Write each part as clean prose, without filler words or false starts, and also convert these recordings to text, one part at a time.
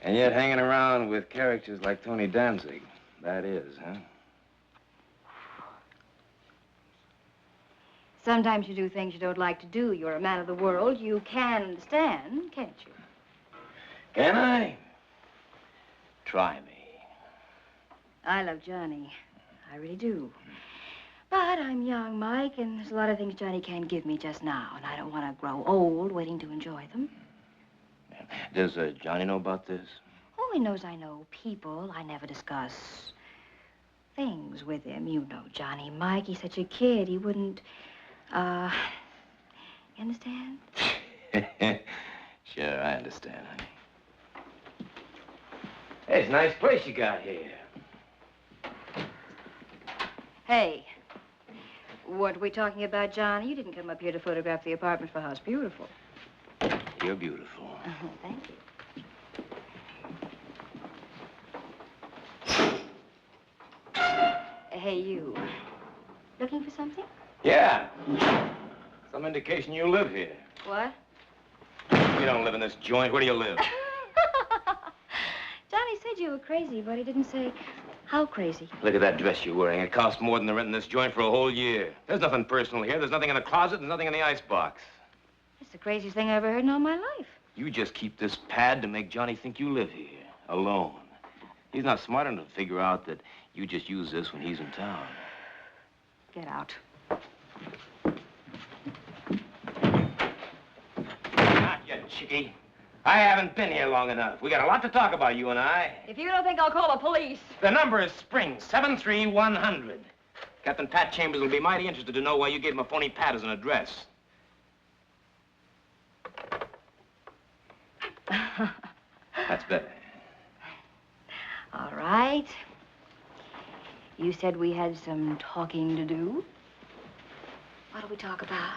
And yet hanging around with characters like Tony Danzig. That is, huh? Sometimes you do things you don't like to do. You're a man of the world. You can understand, can't you? Can I? Try me. I love Johnny. I really do. But I'm young, Mike, and there's a lot of things Johnny can't give me just now, and I don't want to grow old waiting to enjoy them. Does Johnny know about this? Oh, he knows I know people. I never discuss things with him. You know Johnny, Mike. He's such a kid. He wouldn't, you understand? Sure, I understand, honey. Hey, it's a nice place you got here. Hey, what are we talking about, Johnny? You didn't come up here to photograph the apartment for House Beautiful. You're beautiful. Thank you. Hey, you. Looking for something? Yeah. Some indication you live here. What? You don't live in this joint. Where do you live? Johnny said you were crazy, but he didn't say how crazy. Look at that dress you're wearing. It costs more than the rent in this joint for a whole year. There's nothing personal here. There's nothing in the closet. There's nothing in the icebox. It's the craziest thing I ever heard in all my life. You just keep this pad to make Johnny think you live here, alone. He's not smart enough to figure out that you just use this when he's in town. Get out. Not yet, chickie. I haven't been here long enough. We got a lot to talk about, you and I. If you don't think I'll call the police. The number is Spring, 73100. Captain Pat Chambers will be mighty interested to know why you gave him a phony pad as an address. That's better. All right. You said we had some talking to do. What do we talk about?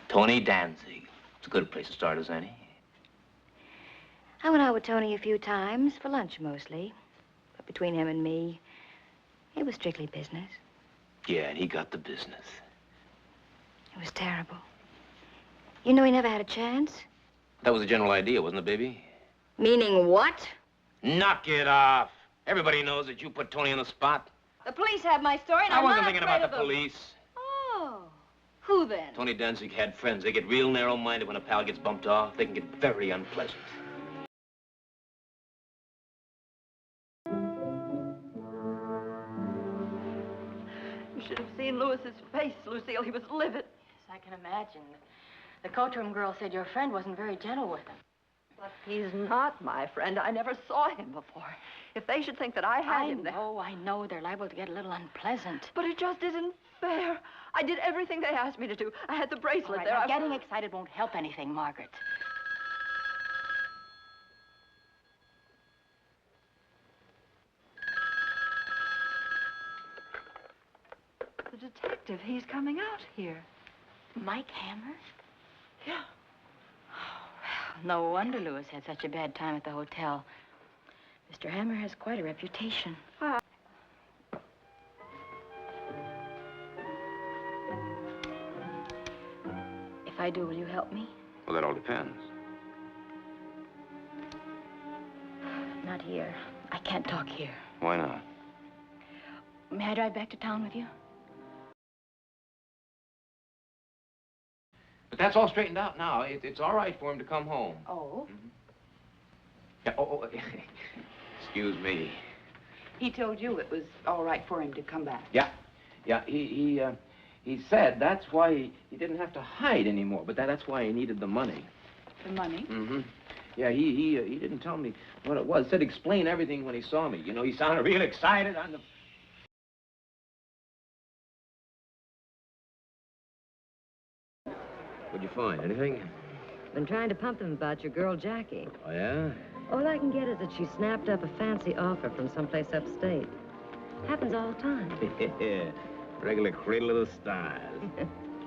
Tony Danzig. It's a good place to start as any. I went out with Tony a few times, for lunch mostly. But between him and me, it was strictly business. Yeah, and he got the business. It was terrible. You know he never had a chance? That was the general idea, wasn't it, baby? Meaning what? Knock it off. Everybody knows that you put Tony on the spot. The police have my story, and I I'm wasn't not thinking afraid about the of them. police. Oh. Who then? Tony Danzig had friends. They get real narrow-minded when a pal gets bumped off. They can get very unpleasant. You should have seen Lewis's face, Lucille. He was livid. Yes, I can imagine. The courtroom girl said your friend wasn't very gentle with him. But he's not my friend. I never saw him before. If they should think that I had him there... I know. They're liable to get a little unpleasant. But it just isn't fair. I did everything they asked me to do. I had the bracelet All right, there. now, getting excited won't help anything, Margaret. The detective, he's coming out here. Mike Hammer? Yeah. No wonder Lewis had such a bad time at the hotel. Mr. Hammer has quite a reputation. If I do, will you help me? Well, that all depends. Not here. I can't talk here. Why not? May I drive back to town with you? But that's all straightened out now. It's all right for him to come home. Oh? Mm-hmm. Yeah, oh, excuse me. He told you it was all right for him to come back. Yeah, he said that's why he didn't have to hide anymore, but that's why he needed the money. The money? Mm-hmm. Yeah, he didn't tell me what it was. Said explain everything when he saw me. You know, he sounded real excited on the... What'd you find? Anything? Been trying to pump them about your girl, Jackie. Oh, yeah? All I can get is that she snapped up a fancy offer from someplace upstate. Happens all the time. Yeah, regular cradle of the stars.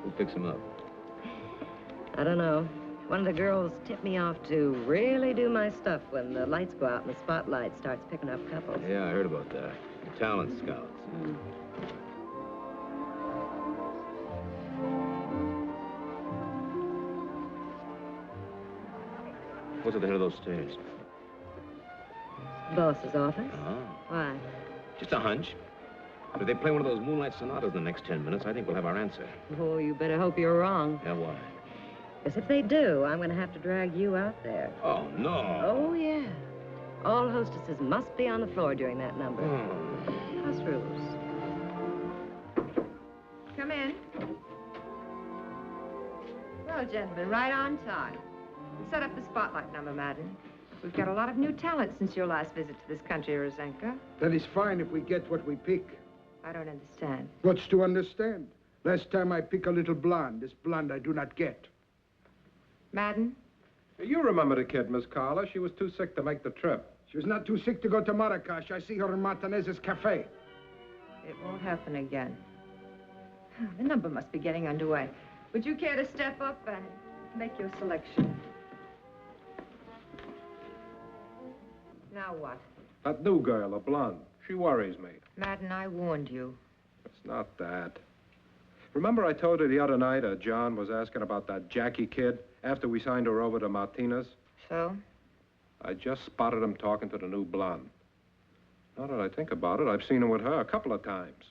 Who picks him up? I don't know. One of the girls tipped me off to really do my stuff when the lights go out and the spotlight starts picking up couples. Yeah, I heard about that. The talent scouts. Mm. What's at the head of those stairs? Boss's office? Oh. Why? Just a hunch. But if they play one of those moonlight sonatas in the next 10 minutes, I think we'll have our answer. Oh, you better hope you're wrong. Yeah, why? Because if they do, I'm going to have to drag you out there. Oh, no. Oh, yeah. All hostesses must be on the floor during that number. Oh. House rules. Come in. Well, gentlemen, right on time. Set up the spotlight number, Madden. We've got a lot of new talent since your last visit to this country, Rosenka. That is fine if we get what we pick. I don't understand. What's to understand? Last time I pick a little blonde. This blonde I do not get. Madden? You remember the kid, Miss Carla. She was too sick to make the trip. She was not too sick to go to Marrakesh. I see her in Martinez's cafe. It won't happen again. The number must be getting underway. Would you care to step up and make your selection? Now what? That new girl, a blonde. She worries me. Madden, I warned you. It's not that. Remember I told you the other night John was asking about that Jackie kid after we signed her over to Martinez? So? I just spotted him talking to the new blonde. Now that I think about it, I've seen him with her a couple of times.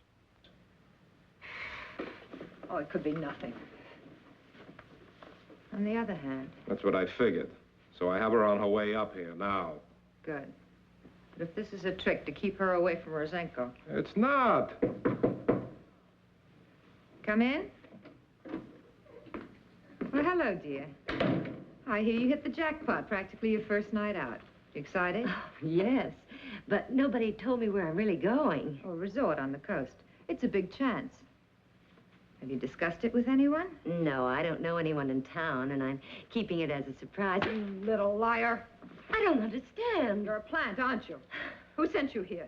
Oh, it could be nothing. On the other hand... That's what I figured. So I have her on her way up here now. Good. But if this is a trick to keep her away from Rosenko... It's not. Come in. Well, hello, dear. I hear you hit the jackpot, practically your first night out. You excited? Oh, yes, but nobody told me where I'm really going. Oh, a resort on the coast. It's a big chance. Have you discussed it with anyone? No, I don't know anyone in town, and I'm keeping it as a surprise. You little liar. I don't understand. You're a plant, aren't you? Who sent you here?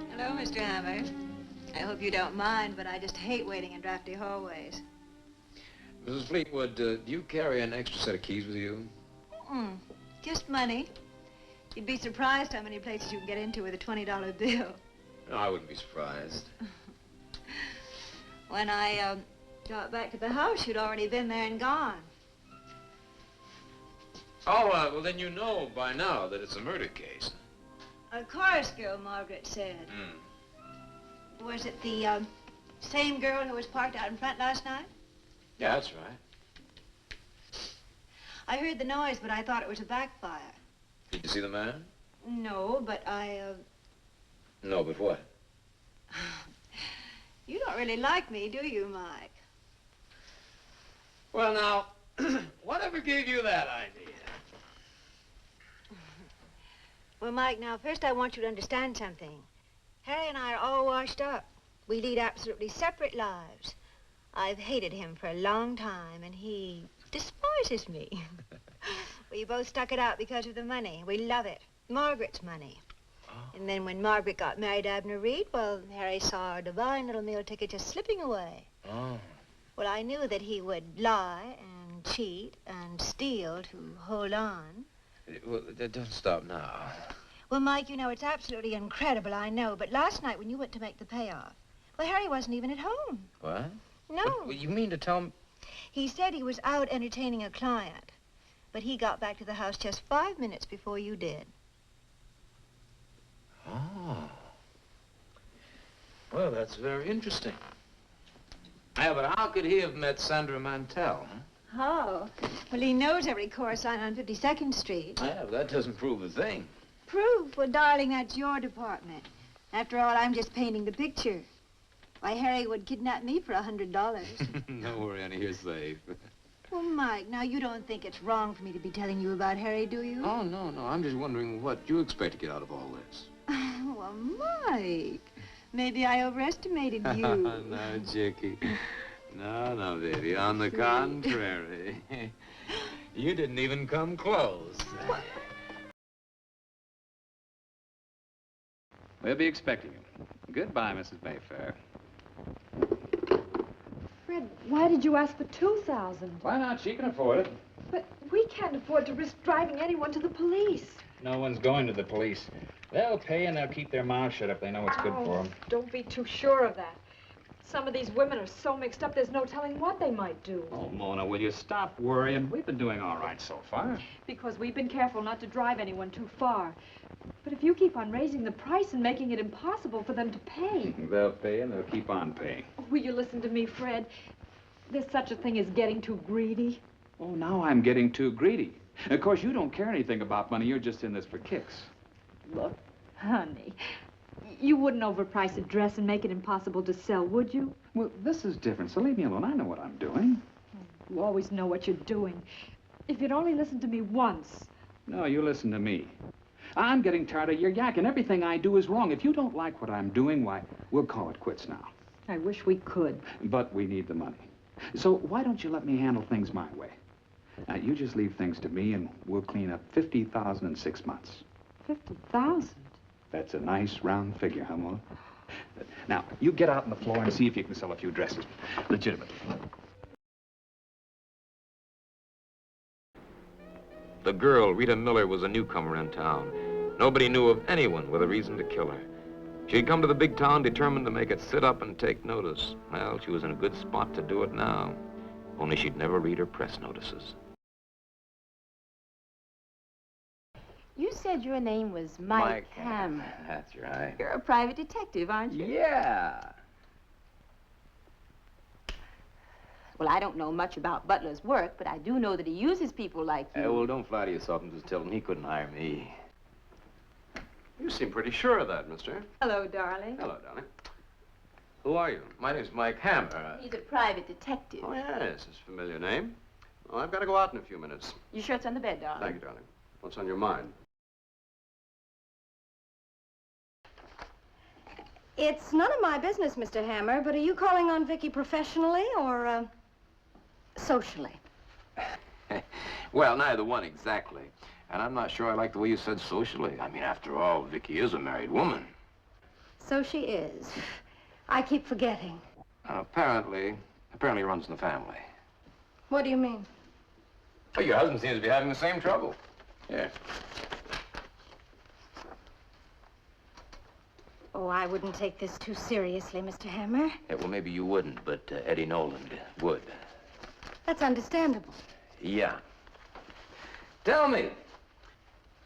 Hello, Mr. Hammer. I hope you don't mind, but I just hate waiting in drafty hallways. Mrs. Fleetwood, do you carry an extra set of keys with you? Just money. You'd be surprised how many places you can get into with a $20 bill. No, I wouldn't be surprised. When I got back to the house, you'd already been there and gone. Oh, well, then you know by now that it's a murder case. Of course, girl, Margaret said. Was it the same girl who was parked out in front last night? Yeah, that's right. I heard the noise, but I thought it was a backfire. Did you see the man? No, but No, but what? You don't really like me, do you, Mike? Well, now, whatever gave you that idea? Well, Mike, now, first I want you to understand something. Harry and I are all washed up. We lead absolutely separate lives. I've hated him for a long time, and he despises me. We both stuck it out because of the money. We love it. Margaret's money. Oh. And then when Margaret got married to Abner Reed, well, Harry saw our divine little meal ticket just slipping away. Oh. Well, I knew that he would lie and cheat and steal to hold on. Well, don't stop now. Well, Mike, you know, it's absolutely incredible, I know, but last night when you went to make the payoff, well, Harry wasn't even at home. What? No. Well, you mean to tell me... He said he was out entertaining a client, but he got back to the house just 5 minutes before you did. Oh. Well, that's very interesting. Yeah, but how could he have met Sandra Mantell, huh? Oh. Well, he knows every core sign on 52nd Street. Yeah, but that doesn't prove a thing. Proof? Well, darling, that's your department. After all, I'm just painting the picture. Why, Harry would kidnap me for $100. Don't worry, honey, you're safe. Well, Mike, now you don't think it's wrong for me to be telling you about Harry, do you? Oh, no. I'm just wondering what you expect to get out of all this. Well, Mike, maybe I overestimated you. No, Jackie. No, baby. On the contrary. You didn't even come close. What? We'll be expecting you. Goodbye, Mrs. Mayfair. Fred, why did you ask for $2,000? Why not? She can afford it. But we We can't afford to risk driving anyone to the police. No one's going to the police. They'll pay and they'll keep their mouths shut if they know what's good for them. Don't be too sure of that. Some of these women are so mixed up, there's no telling what they might do. Oh, Mona, will you stop worrying? We've been doing all right so far. Because we've been careful not to drive anyone too far. But if you keep on raising the price and making it impossible for them to pay... They'll pay and they'll keep on paying. Will you listen to me, Fred? There's such a thing as getting too greedy. Oh, now I'm getting too greedy. Of course, you don't care anything about money. You're just in this for kicks. Look, honey, you wouldn't overprice a dress and make it impossible to sell, would you? Well, this is different, so leave me alone. I know what I'm doing. You always know what you're doing. If you'd only listen to me once. No, you listen to me. I'm getting tired of your yak, and everything I do is wrong. If you don't like what I'm doing, why, we'll call it quits now. I wish we could. But we need the money. So why don't you let me handle things my way? Now, you just leave things to me, and we'll clean up $50,000 in 6 months. 50,000? That's a nice round figure, huh, Mona? Now, you get out on the floor and see if you can sell a few dresses. Legitimately. The girl, Rita Miller, was a newcomer in town. Nobody knew of anyone with a reason to kill her. She'd come to the big town determined to make it sit up and take notice. Well, she was in a good spot to do it now. Only she'd never read her press notices. You said your name was Mike Hammer. That's right. You're a private detective, aren't you? Yeah. Well, I don't know much about Butler's work, but I do know that he uses people like you. Well, don't flatter yourself and just tell him he couldn't hire me. You seem pretty sure of that, mister. Hello, darling. Hello, darling. Who are you? My name's Mike Hammer. He's a private detective. Oh, yes, it's a familiar name. Well, I've got to go out in a few minutes. Your shirt's on the bed, darling. Thank you, darling. What's on your mind? It's none of my business, Mr. Hammer, but are you calling on Vicky professionally or, socially? Well, neither one exactly. And I'm not sure I like the way you said socially. I mean, after all, Vicky is a married woman. So she is. I keep forgetting. Apparently runs in the family. What do you mean? Well, your husband seems to be having the same trouble. Here. Oh, I wouldn't take this too seriously, Mr. Hammer. Yeah, well, maybe you wouldn't, but Eddie Noland would. That's understandable. Yeah. Tell me.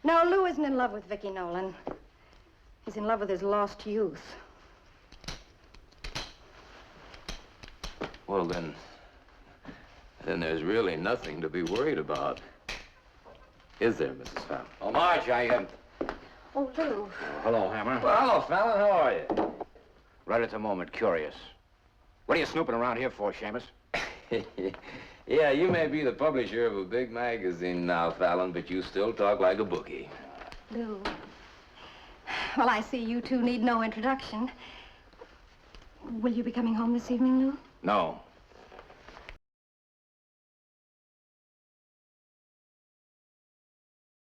No, Lou isn't in love with Vicky Nolan. He's in love with his lost youth. Well, then there's really nothing to be worried about. Is there, Mrs. Fallon? Oh, Marge, Oh, Lou. hello, Hammer. Well, hello, Fallon. How are you? Right at the moment, curious. What are you snooping around here for, Seamus? Yeah, you may be the publisher of a big magazine now, Fallon, but you still talk like a bookie. Lou. Well, I see you two need no introduction. Will you be coming home this evening, Lou? No.